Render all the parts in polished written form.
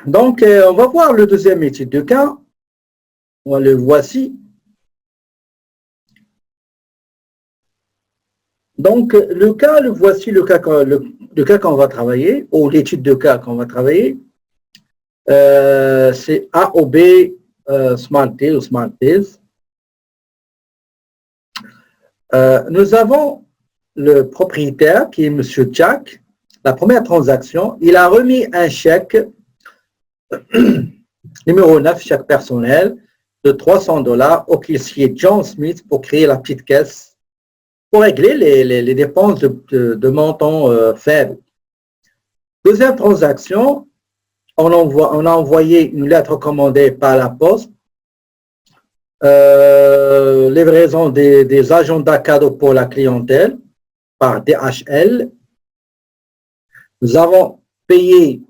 Donc, on va voir le deuxième étude de cas. Le voici. Donc, le voici le cas qu'on va travailler, ou l'étude de cas qu'on va travailler. C'est A ou B, Smart Deal ou Smart Deals. Nous avons le propriétaire qui est M. Jack. La première transaction, il a remis un chèque numéro 9, chèque personnel de $300 au caissier John Smith pour créer la petite caisse pour régler les dépenses de montant faible. Deuxième transaction, on a envoyé une lettre commandée par la poste, livraison des agendas cadeaux pour la clientèle par DHL. Nous avons payé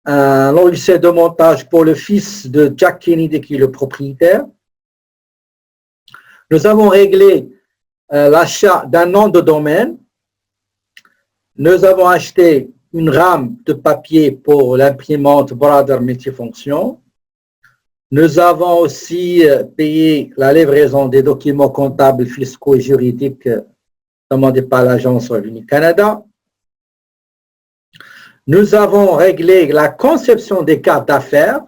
un logiciel de montage pour le fils de Jack Kennedy qui est le propriétaire. Nous avons réglé l'achat d'un nom de domaine. Nous avons acheté une rame de papier pour l'imprimante Brother Multifonction. Nous avons aussi payé la livraison des documents comptables, fiscaux et juridiques demandés par l'Agence Revenu Canada. Nous avons réglé la conception des cartes d'affaires.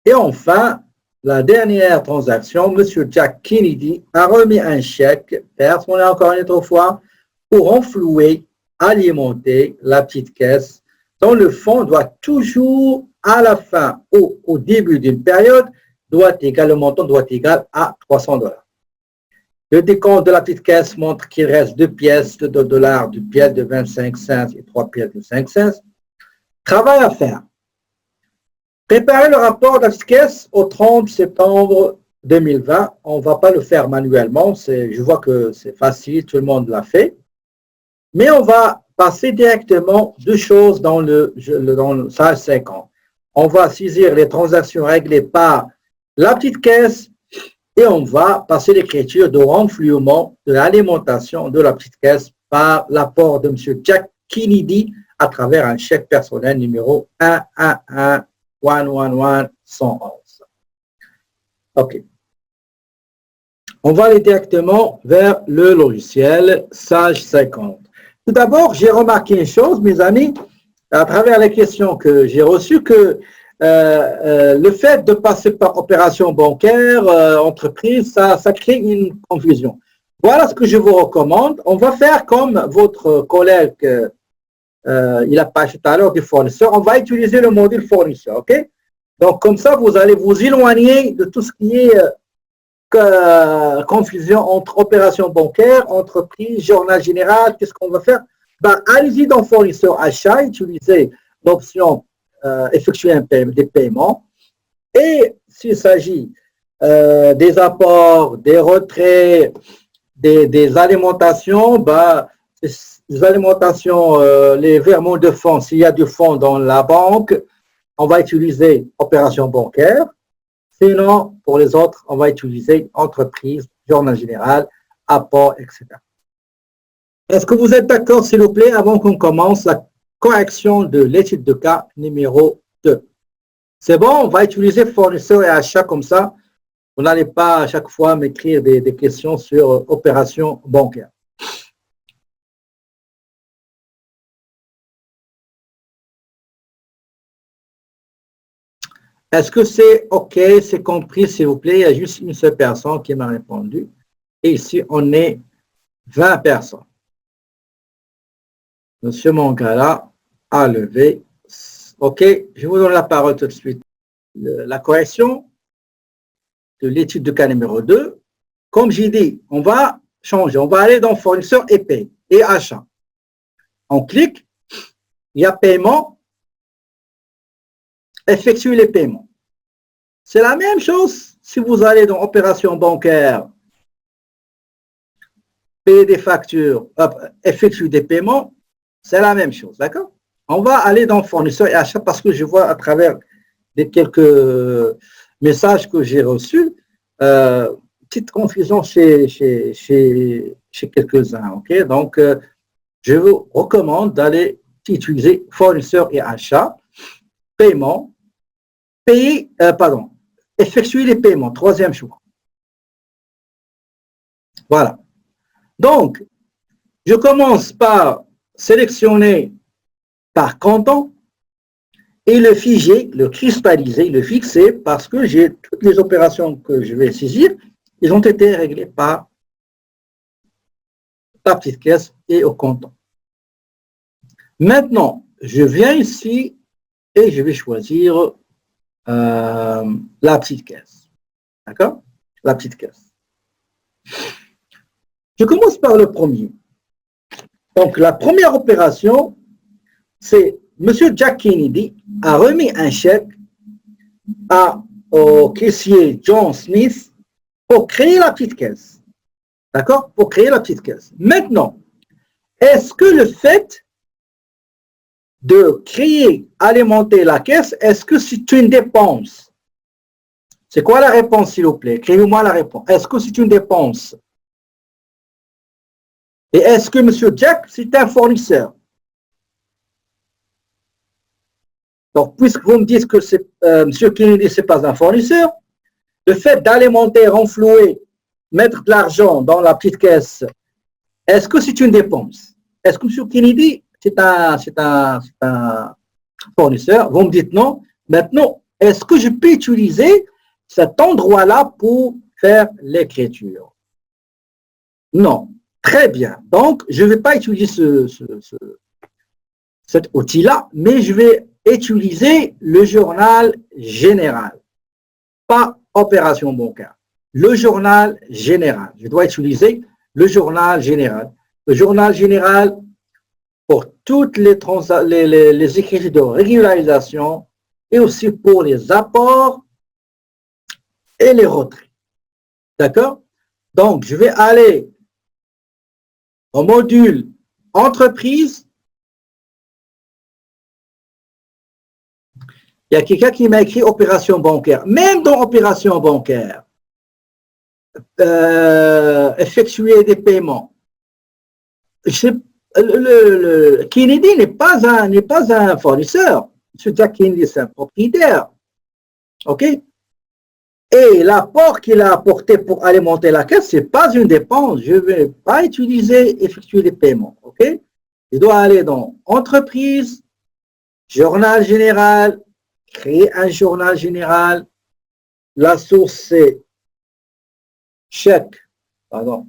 Et enfin, la dernière transaction, M. Jack Kennedy a remis un chèque personnel encore une autre fois pour renflouer, alimenter la petite caisse dont le fonds doit toujours, à la fin ou au début d'une période, le montant doit être égal à $300. Le décompte de la petite caisse montre qu'il reste 2 pièces de $2, 2 pièces de 25 cents et 3 pièces de 5 cents. Travail à faire. Préparer le rapport de la petite caisse au 30 septembre 2020. On ne va pas le faire manuellement. Je vois que c'est facile, tout le monde l'a fait. Mais on va passer directement deux choses dans le SAGE 50. On va saisir les transactions réglées par la petite caisse et on va passer l'écriture de renflouement de l'alimentation de la petite caisse par l'apport de M. Jack Kennedy à travers un chèque personnel numéro 111-111-111. OK. On va aller directement vers le logiciel SAGE 50. Tout d'abord, j'ai remarqué une chose, mes amis, à travers les questions que j'ai reçues, que le fait de passer par opération bancaire, entreprise, ça crée une confusion. Voilà ce que je vous recommande. On va faire comme votre collègue, il a parlé tout à l'heure du fournisseur. On va utiliser le module fournisseur, OK? Donc, comme ça, vous allez vous éloigner de tout ce qui est confusion entre opération bancaire, entreprise, journal général. Qu'est-ce qu'on va faire? Ben, allez-y dans fournisseur achat, utilisez l'option effectuer des paiements. Et s'il s'agit des apports, des retraits, des alimentations, ben, les alimentations, les virements de fonds, s'il y a du fonds dans la banque, on va utiliser opération bancaire. Sinon, pour les autres, on va utiliser entreprise, journal général, apport, etc. Est-ce que vous êtes d'accord, s'il vous plaît, avant qu'on commence la correction de l'étude de cas numéro 2? C'est bon, on va utiliser fournisseur et achat comme ça. Vous n'allez pas à chaque fois m'écrire des questions sur opération bancaire. Est-ce que c'est OK, c'est compris, s'il vous plaît? Il y a juste une seule personne qui m'a répondu. Et ici, on est 20 personnes. Monsieur Mangala a levé. OK, je vous donne la parole tout de suite. La correction de l'étude de cas numéro 2. Comme j'ai dit, on va changer. On va aller dans fournisseur et paye et achat. On clique. Il y a paiement. Effectuer les paiements. C'est la même chose si vous allez dans opération bancaire, payer des factures, effectuer des paiements, c'est la même chose, d'accord? On va aller dans fournisseur et achat parce que je vois à travers quelques messages que j'ai reçus, petite confusion chez quelques-uns, ok? Donc, je vous recommande d'aller utiliser fournisseur et achat. paiement, effectuer les paiements, troisième choix. Voilà. Donc, je commence par sélectionner par canton et le figer, le cristalliser, le fixer, parce que j'ai toutes les opérations que je vais saisir, ils ont été réglées par la petite caisse et au canton. Maintenant, je viens ici et je vais choisir la petite caisse. D'accord? La petite caisse. Je commence par le premier. Donc, la première opération, c'est M. Jack Kennedy a remis un chèque au caissier John Smith pour créer la petite caisse. D'accord? Pour créer la petite caisse. Maintenant, est-ce que le fait de créer, alimenter la caisse, est-ce que c'est une dépense? C'est quoi la réponse, s'il vous plaît? Écrivez-moi la réponse. Est-ce que c'est une dépense? Et est-ce que M. Jack, c'est un fournisseur? Donc, puisque vous me dites que M. Kennedy, ce n'est pas un fournisseur, le fait d'alimenter, renflouer, mettre de l'argent dans la petite caisse, est-ce que c'est une dépense? Est-ce que M. Kennedy, c'est un fournisseur? Vous me dites non. Maintenant, est-ce que je peux utiliser cet endroit-là pour faire l'écriture? Non. Très bien. Donc, je ne vais pas utiliser cet outil-là, mais je vais utiliser le journal général, pas opération bancaire. Le journal général. Je dois utiliser le journal général. Le journal général pour toutes les écritures de régularisation et aussi pour les apports et les retraits. D'accord? Donc, je vais aller au module entreprise. Il y a quelqu'un qui m'a écrit opération bancaire. Même dans opération bancaire, effectuer des paiements. Kennedy n'est pas un fournisseur. M. Jack Kennedy, c'est un propriétaire. OK? Et l'apport qu'il a apporté pour alimenter la caisse, ce n'est pas une dépense. Je ne vais pas effectuer des paiements. OK? Je dois aller dans entreprise, journal général, créer un journal général. La source, c'est chèque, pardon,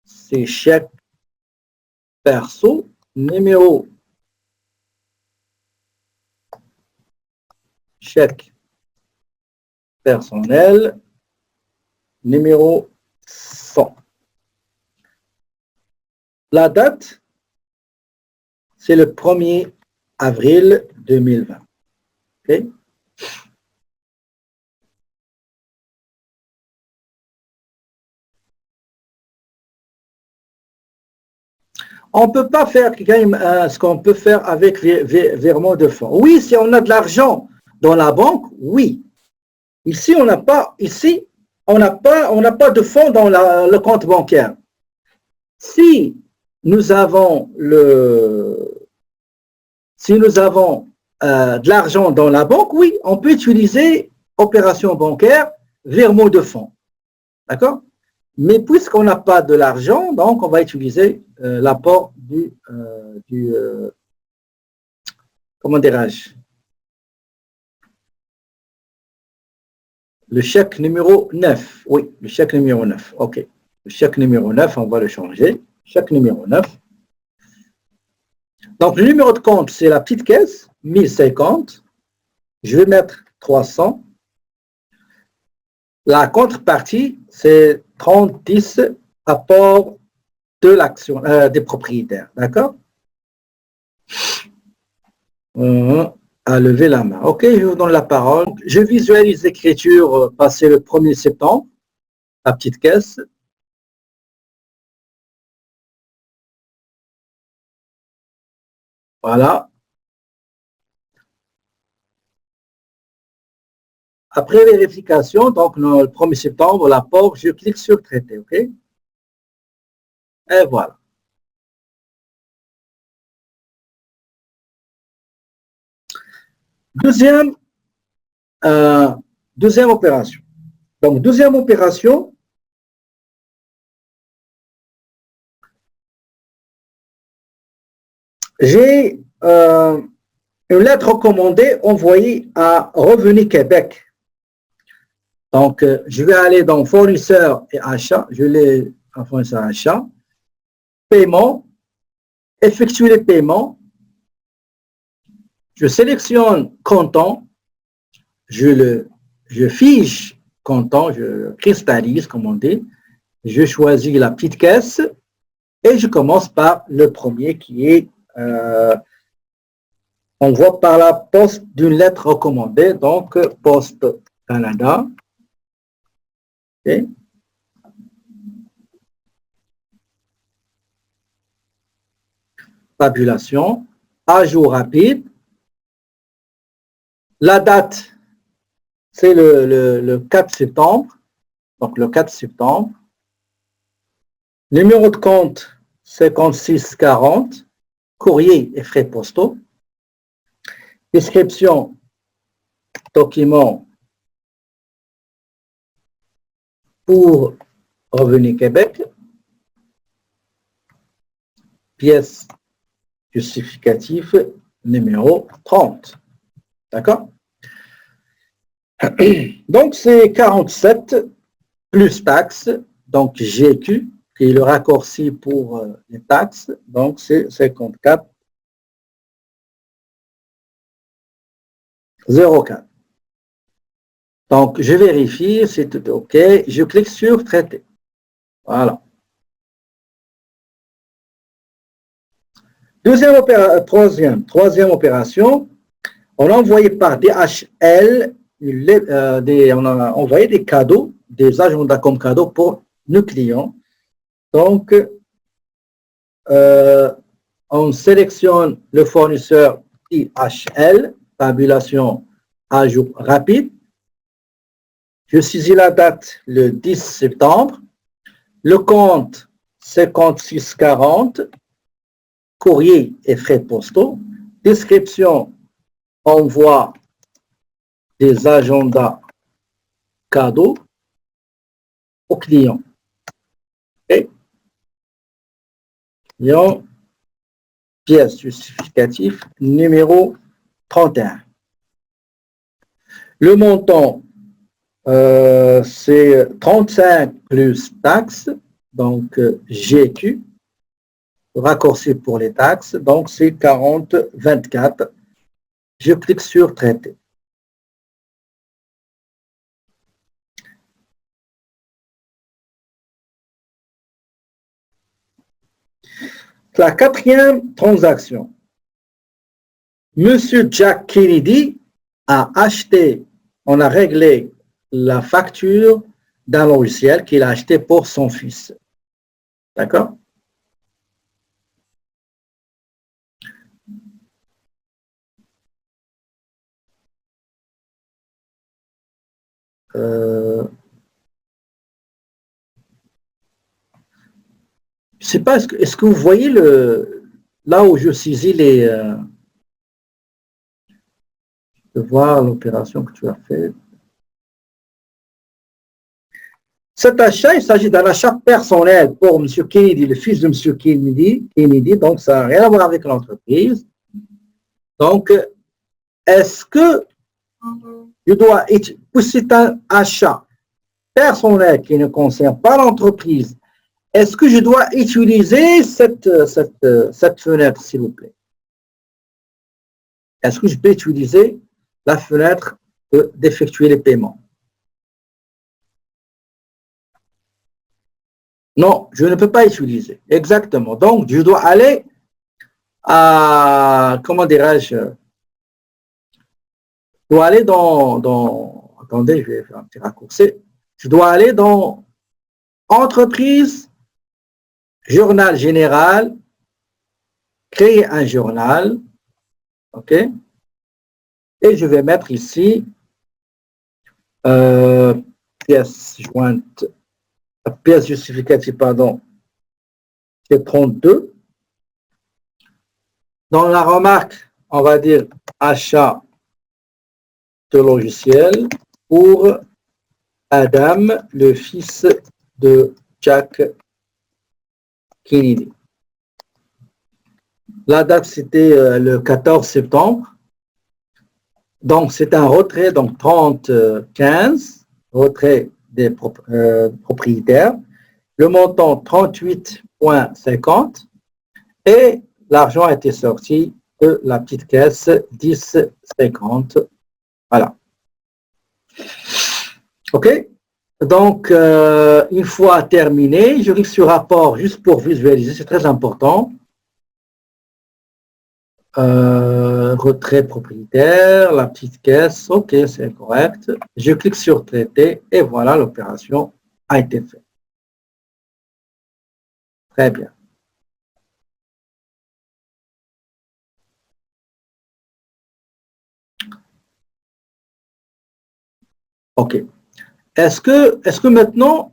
c'est chèque perso, numéro chèque personnel, numéro 100. La date, c'est le 1er avril 2020. Okay? On ne peut pas faire ce qu'on peut faire avec virement de fonds. Oui, si on a de l'argent dans la banque, oui. Ici, on n'a pas de fonds dans le compte bancaire. Si nous avons de l'argent dans la banque, oui, on peut utiliser opération bancaire, virement de fonds. D'accord? Mais puisqu'on n'a pas de l'argent, donc on va utiliser l'apport comment dirais-je? Le chèque numéro 9. Oui, le chèque numéro 9. OK. Le chèque numéro 9, on va le changer. Chèque numéro 9. Donc, le numéro de compte, c'est la petite caisse, 1050. Je vais mettre 300. La contrepartie, c'est 3010 apport de l'action des propriétaires. D'accord? À lever la main. OK, je vous donne la parole. Je visualise l'écriture passer le 1er septembre, la petite caisse. Voilà. Après vérification, donc le 1er septembre, l'apport, je clique sur traiter. OK? Et voilà. Deuxième, deuxième opération. Donc, deuxième opération, j'ai une lettre recommandée envoyée à Revenu Québec. Donc, je vais aller dans fournisseur et achat, je l'ai en fournisseur et achat, paiement, effectuer les paiements, je sélectionne comptant, je fiche comptant, je cristallise, comme on dit, je choisis la petite caisse et je commence par le premier qui est envoi par la poste d'une lettre recommandée, donc Poste Canada. Okay. Tabulation, ajout rapide. La date, c'est le 4 septembre, donc le 4 septembre. Numéro de compte, 5640, courrier et frais postaux. Description, document pour Revenu Québec. Pièce justificative numéro 30. D'accord? Donc, c'est 47 plus taxes, donc GQ, qui est le raccourci pour les taxes, donc c'est 54 04. Donc, je vérifie, c'est tout OK. Je clique sur Traiter. Voilà. Troisième opération, on a envoyé par DHL, on a envoyé des cadeaux, des agendas comme cadeaux pour nos clients. Donc, on sélectionne le fournisseur DHL, tabulation ajout rapide. Je saisis la date le 10 septembre. Le compte 5640, courrier et frais postaux. Description, envoi des agendas cadeaux aux clients. Et client, pièce justificative numéro 31. Le montant, c'est 35 plus taxes, donc GQ, raccourci pour les taxes, donc c'est 40,24. Je clique sur Traiter. La quatrième transaction. Monsieur Jack Kennedy a acheté, on a réglé la facture d'un logiciel qu'il a acheté pour son fils. D'accord? Je ne sais pas, est-ce que vous voyez là où je saisis de voir l'opération que tu as faite. Cet achat, il s'agit d'un achat personnel pour M. Kennedy, le fils de M. Kennedy, donc ça n'a rien à voir avec l'entreprise. Donc, est-ce que je dois, c'est un achat personnel qui ne concerne pas l'entreprise, est-ce que je dois utiliser cette fenêtre, s'il vous plaît? Est-ce que je peux utiliser la fenêtre d'effectuer les paiements? Non, je ne peux pas utiliser. Exactement. Donc, je dois aller à, comment dirais-je, je dois aller attendez, je vais faire un petit raccourci. Je dois aller dans entreprise, journal général, créer un journal, OK? Et je vais mettre ici pièce jointe, pièce justificative, pardon, c'est 32. Dans la remarque, on va dire achat ce logiciel pour Adam, le fils de Jack Kennedy. La date, c'était le 14 septembre. Donc, c'est un retrait, donc 30-15, retrait des propriétaires. Le montant 38,50 et l'argent a été sorti de la petite caisse 10,50. Voilà. OK? Donc, une fois terminé, je clique sur rapport juste pour visualiser, c'est très important. Retrait propriétaire, la petite caisse, OK, c'est correct. Je clique sur traiter et voilà, l'opération a été faite. Très bien. OK. Est-ce que maintenant,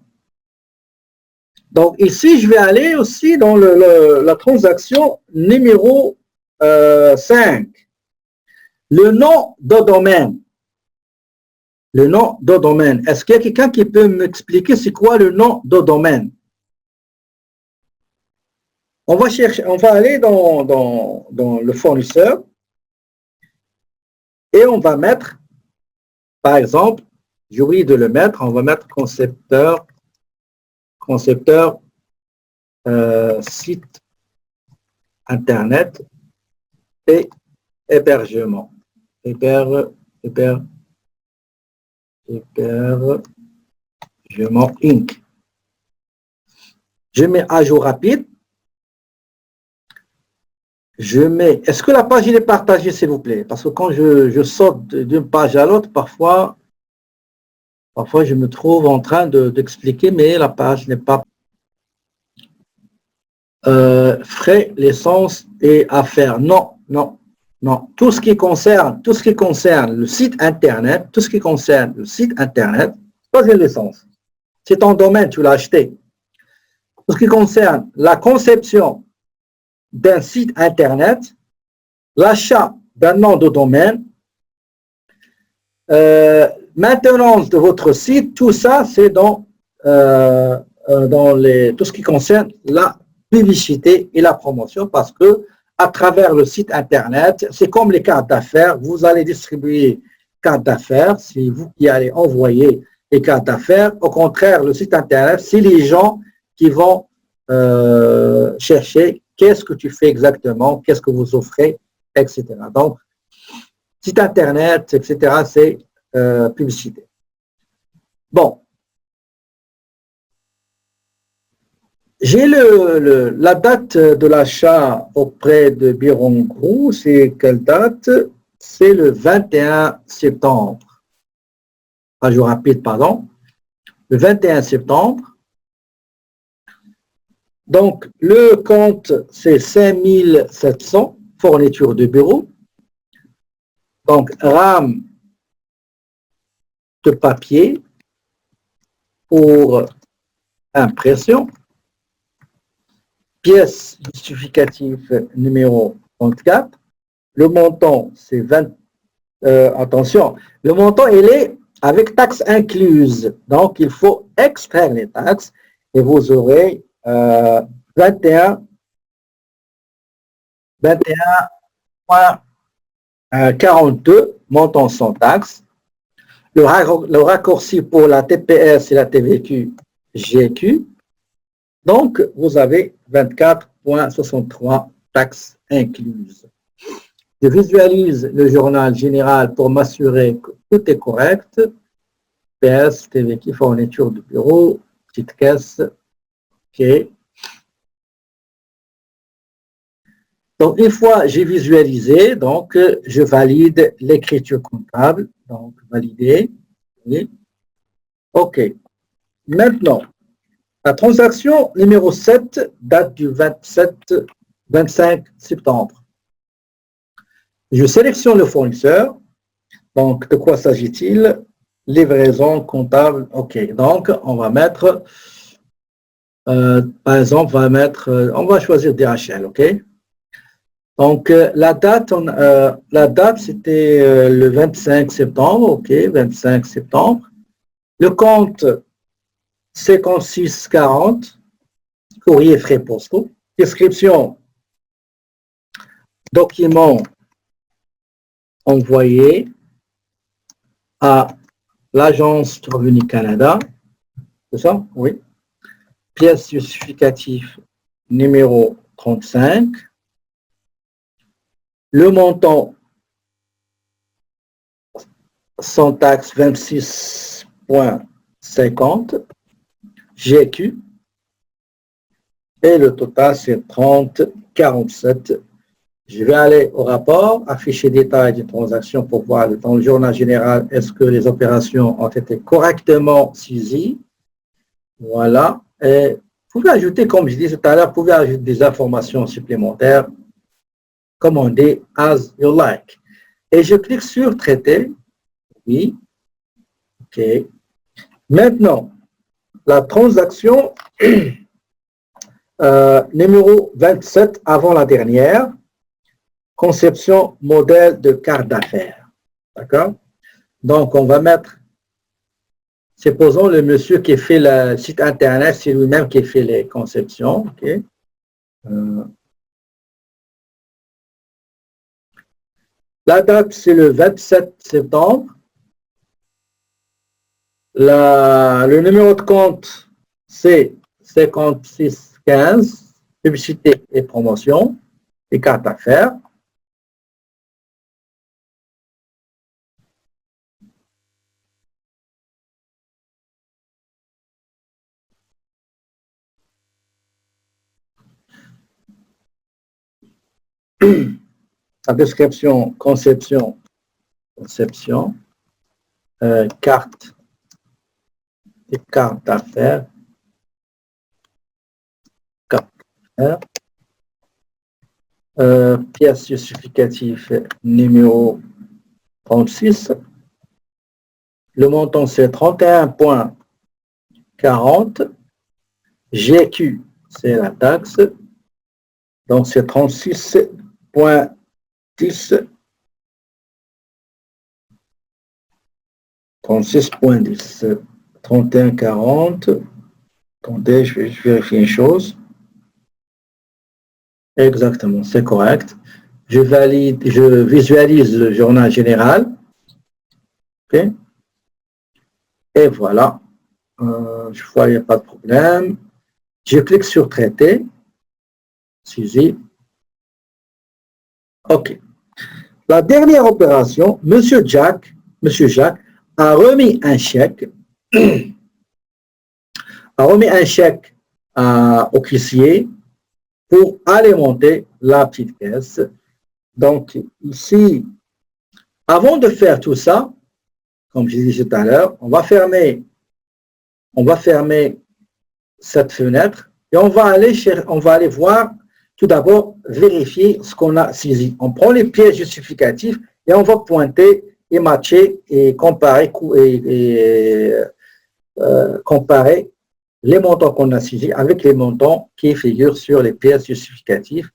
donc ici, je vais aller aussi dans la transaction numéro 5. Le nom de domaine. Le nom de domaine. Est-ce qu'il y a quelqu'un qui peut m'expliquer c'est quoi le nom de domaine? On va chercher, on va aller dans le fournisseur et on va mettre, par exemple, j'ai oublié de le mettre, on va mettre concepteur site internet et hébergement. Hébergement Inc. Je mets à jour rapide. Je mets. Est-ce que la page est partagée, s'il vous plaît? Parce que quand je saute d'une page à l'autre, parfois je me trouve en train d'expliquer, mais la page n'est pas. Frais, licence et affaires. Non, non, non. Tout ce qui concerne le site internet, tout ce qui concerne le site internet, pas une licence. C'est ton domaine, tu l'as acheté. Tout ce qui concerne la conception d'un site internet, l'achat d'un nom de domaine, maintenance de votre site, tout ça, c'est dans tout ce qui concerne la publicité et la promotion, parce que à travers le site internet, c'est comme les cartes d'affaires, vous allez distribuer cartes d'affaires, c'est vous qui allez envoyer les cartes d'affaires. Au contraire, le site internet, c'est les gens qui vont chercher qu'est-ce que tu fais exactement, qu'est-ce que vous offrez, etc. Donc, site internet, etc., c'est publicité. Bon. J'ai la date de l'achat auprès de Biron Group, c'est quelle date? C'est le 21 septembre. Un jour rapide, pardon. Le 21 septembre. Donc, le compte, c'est 5700, fourniture de bureau. Donc, RAM de papier pour impression. Pièce justificative numéro 34. Le montant, c'est 20. Attention, le montant, il est avec taxes incluses. Donc, il faut extraire les taxes et vous aurez 21,42 montant sans taxes. Le raccourci pour la TPS et la TVQ, GQ. Donc, vous avez 24,63 taxes incluses. Je visualise le journal général pour m'assurer que tout est correct. PS, TVQ, fourniture de bureau, petite caisse. OK. Donc, une fois j'ai visualisé, donc, je valide l'écriture comptable. Donc, valider. Oui. OK. Maintenant, la transaction numéro 7 date du 25 septembre. Je sélectionne le fournisseur. Donc, de quoi s'agit-il? Livraison comptable. OK. Donc, on va mettre, par exemple, on va choisir DHL. OK. Donc, la date, c'était le 25 septembre, ok, 25 septembre. Le compte 5640, courrier frais postaux. Description, document envoyé à l'Agence du Revenu Canada. C'est ça? Oui. Pièce justificative numéro 35. Le montant sans taxe 26,50 GQ et le total c'est 30,47. Je vais aller au rapport, afficher détails des transactions pour voir dans le journal général est-ce que les opérations ont été correctement saisies. Voilà. Et vous pouvez ajouter, comme je disais tout à l'heure, vous pouvez ajouter des informations supplémentaires, comme on dit, as you like. Et je clique sur traiter. Oui. OK. Maintenant, la transaction numéro 27 avant la dernière, conception modèle de carte d'affaires. D'accord? Donc, on va mettre, supposons le monsieur qui fait le site Internet, c'est lui-même qui fait les conceptions. OK? La date, c'est le 27 septembre. Le numéro de compte, c'est 5615, publicité et promotion, et carte d'affaires. La description, conception, carte et carte d'affaires, pièce justificative numéro 36. Le montant, c'est 31,40. GQ, c'est la taxe. Donc, c'est 36,10. 36,10. 31,40. Attendez, je vais vérifier une chose. Exactement, c'est correct. Je valide, je visualise le journal général. OK. Et voilà. Je vois, il n'y a pas de problème. Je clique sur traiter. Saisie. OK. La dernière opération, Monsieur Jacques a remis un chèque. A remis un chèque au caissier pour alimenter la petite caisse. Donc, ici, avant de faire tout ça, comme je disais tout à l'heure, on va fermer cette fenêtre et on va aller voir, tout d'abord, vérifier ce qu'on a saisi. On prend les pièces justificatives et on va pointer et matcher et comparer, comparer les montants qu'on a saisis avec les montants qui figurent sur les pièces justificatives.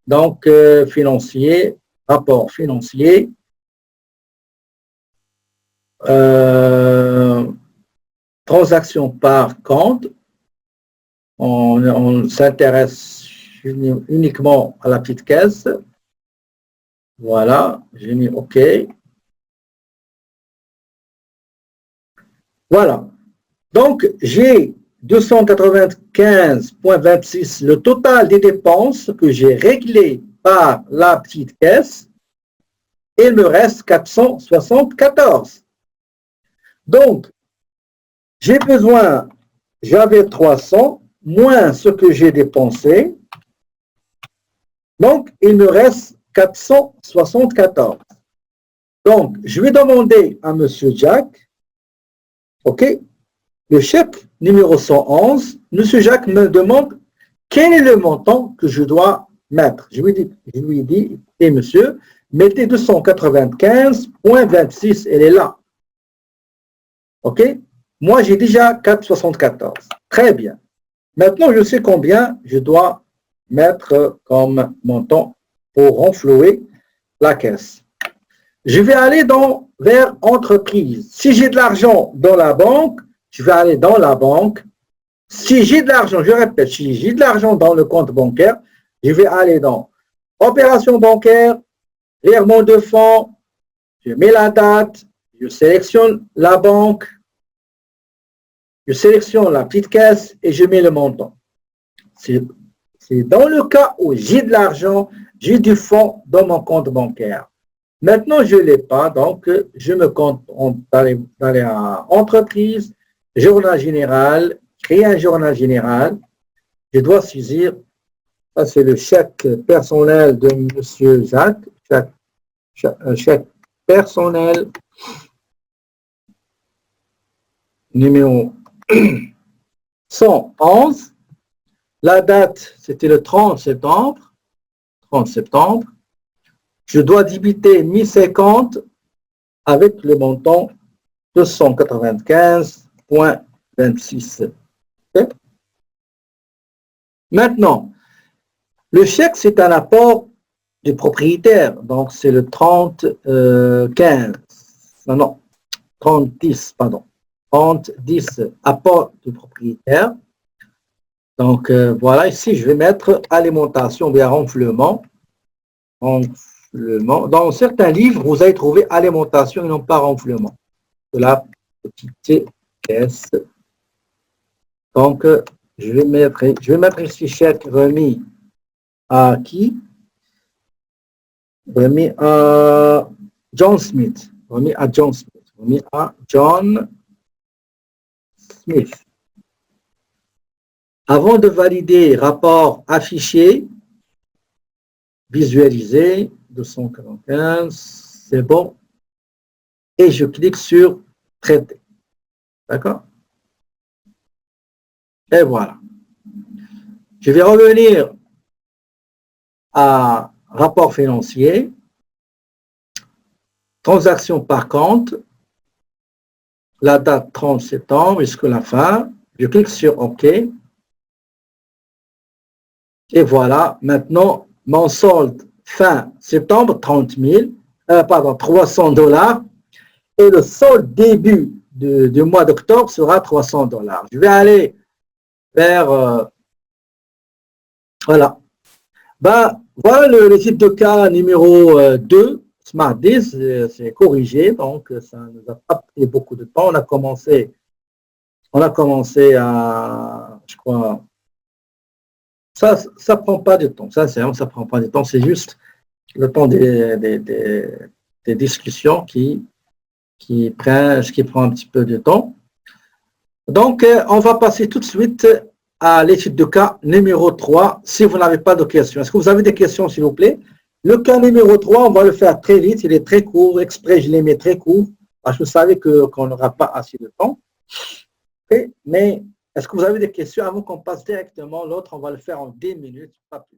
Donc, financier, rapport financier, transaction par compte, on s'intéresse uniquement à la petite caisse. Voilà, j'ai mis OK. Voilà. Donc, j'ai 295,26, le total des dépenses que j'ai réglées par la petite caisse. Et il me reste 474. Donc, j'avais 300 moins ce que j'ai dépensé. Donc, il me reste 474. Donc, je vais demander à M. Jacques, OK, le chèque numéro 111, M. Jacques me demande quel est le montant que je dois mettre. Je lui dis, et monsieur, mettez 295,26, elle est là. OK? Moi, j'ai déjà 4,74. Très bien. Maintenant, je sais combien je dois mettre comme montant pour renflouer la caisse. Je vais aller vers entreprise. Si j'ai de l'argent dans la banque, je vais aller dans la banque. Si j'ai de l'argent, je répète, si j'ai de l'argent dans le compte bancaire, je vais aller dans opération bancaire, virement de fonds, je mets la date, je sélectionne la banque, je sélectionne la petite caisse et je mets le montant. C'est dans le cas où j'ai de l'argent, j'ai du fonds dans mon compte bancaire. Maintenant, je ne l'ai pas, donc je me compte d'aller à entreprise, journal général, créer un journal général. Je dois saisir, ça c'est le chèque personnel de M. Jacques, chèque personnel numéro 111. La date, c'était le 30 septembre. 30 septembre. Je dois débiter 1050 avec le montant 295,26. Okay? Maintenant, le chèque, c'est un apport du propriétaire. Donc, c'est le 30-15. Non, 30-10, pardon. 30-10, apport du propriétaire. Donc, voilà, ici, je vais mettre alimentation ou bien renflouement. Dans certains livres, vous allez trouver alimentation et non pas renflouement. De la petite caisse. Donc, je vais mettre ici chèque remis à qui? Remis à John Smith. Remis à John Smith. Remis à John Smith. Avant de valider rapport affiché, visualisé, 245, c'est bon. Et je clique sur traiter. D'accord? Et voilà. Je vais revenir à rapport financier, transaction par compte, la date 30 septembre jusqu'à la fin. Je clique sur OK. Et voilà, maintenant, mon solde fin septembre, 30 000, pardon, 300 $. Et le solde début du mois d'octobre sera 300 $. Je vais aller vers, voilà. Voilà le type de cas numéro 2, Smart 10, c'est corrigé, donc ça ne nous a pas pris beaucoup de temps. On a commencé à, je crois, ça prend pas de temps, sincèrement, ça prend pas de temps, c'est juste le temps des discussions qui prend un petit peu de temps. Donc, on va passer tout de suite à l'étude de cas numéro 3, si vous n'avez pas de questions. Est-ce que vous avez des questions, s'il vous plaît? Le cas numéro 3, on va le faire très vite, il est très court, exprès je l'ai mis très court, parce que vous savez qu'on n'aura pas assez de temps. Okay? Mais est-ce que vous avez des questions avant qu'on passe directement? L'autre, on va le faire en 10 minutes, pas plus.